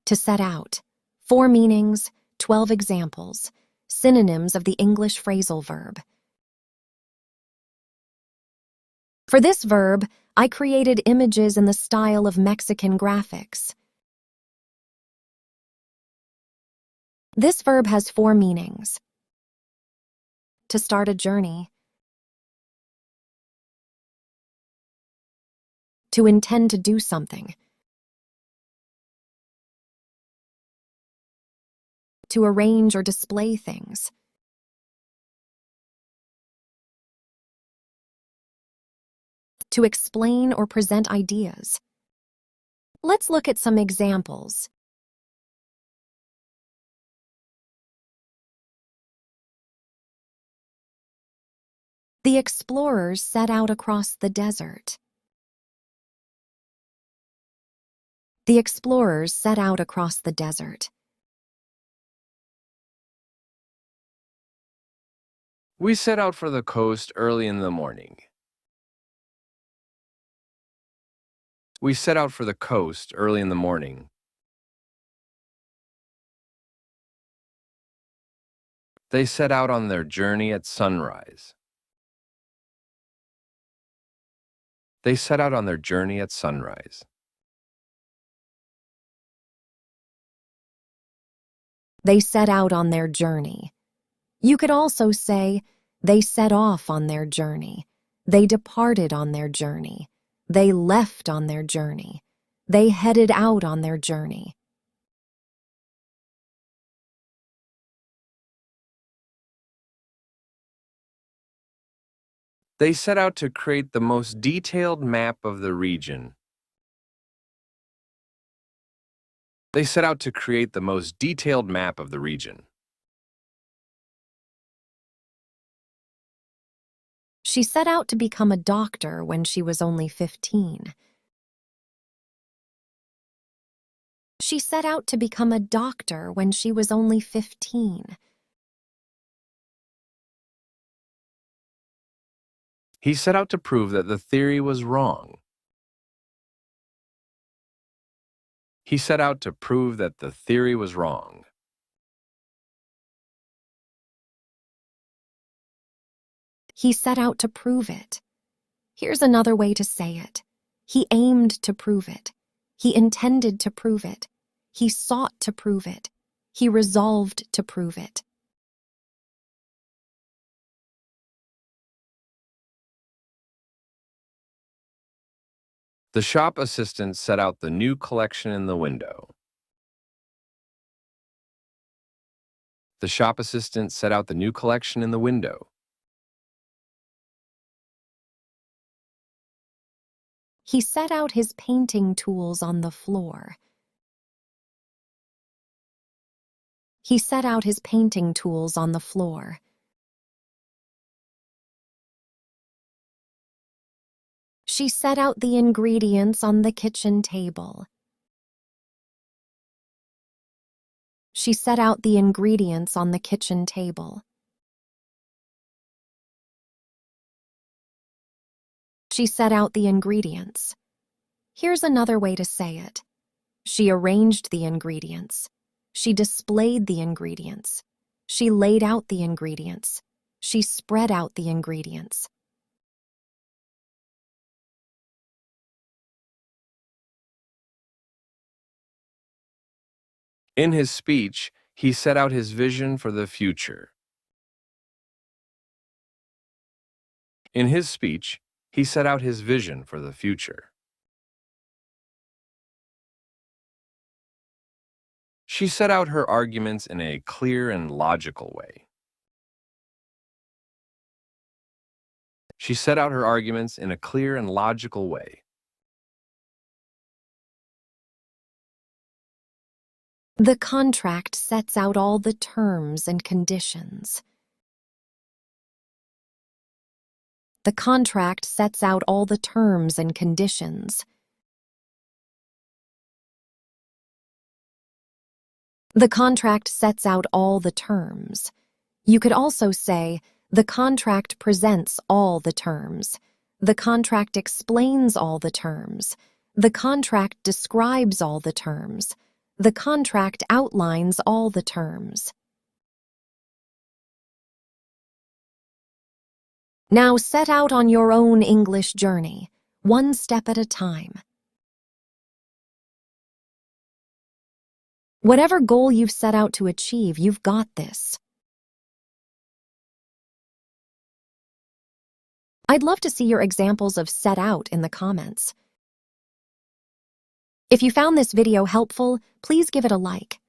To set out. 4 meanings, 12 examples. Synonyms of the English phrasal verb. For this verb, I created images in the style of Mexican graphics. This verb has 4 meanings. To start a journey. To intend to do something. To arrange or display things. To explain or present ideas. Let's look at some examples. The explorers set out across the desert. The explorers set out across the desert. We set out for the coast early in the morning. We set out for the coast early in the morning. They set out on their journey at sunrise. They set out on their journey at sunrise. They set out on their journey. You could also say, they set off on their journey. They departed on their journey. They left on their journey. They headed out on their journey. They set out to create the most detailed map of the region. They set out to create the most detailed map of the region. She set out to become a doctor when she was only 15. She set out to become a doctor when she was only 15. He set out to prove that the theory was wrong. He set out to prove that the theory was wrong. He set out to prove it. Here's another way to say it. He aimed to prove it. He intended to prove it. He sought to prove it. He resolved to prove it. The shop assistant set out the new collection in the window. The shop assistant set out the new collection in the window. He set out his painting tools on the floor. He set out his painting tools on the floor. She set out the ingredients on the kitchen table. She set out the ingredients on the kitchen table. She set out the ingredients. Here's another way to say it. She arranged the ingredients. She displayed the ingredients. She laid out the ingredients. She spread out the ingredients. In his speech, he set out his vision for the future. In his speech, he set out his vision for the future. She set out her arguments in a clear and logical way. She set out her arguments in a clear and logical way. The contract sets out all the terms and conditions. The contract sets out all the terms and conditions. The contract sets out all the terms. You could also say, the contract presents all the terms. The contract explains all the terms. The contract describes all the terms. The contract outlines all the terms. Now set out on your own English journey, one step at a time. Whatever goal you've set out to achieve, you've got this. I'd love to see your examples of set out in the comments. If you found this video helpful, please give it a like.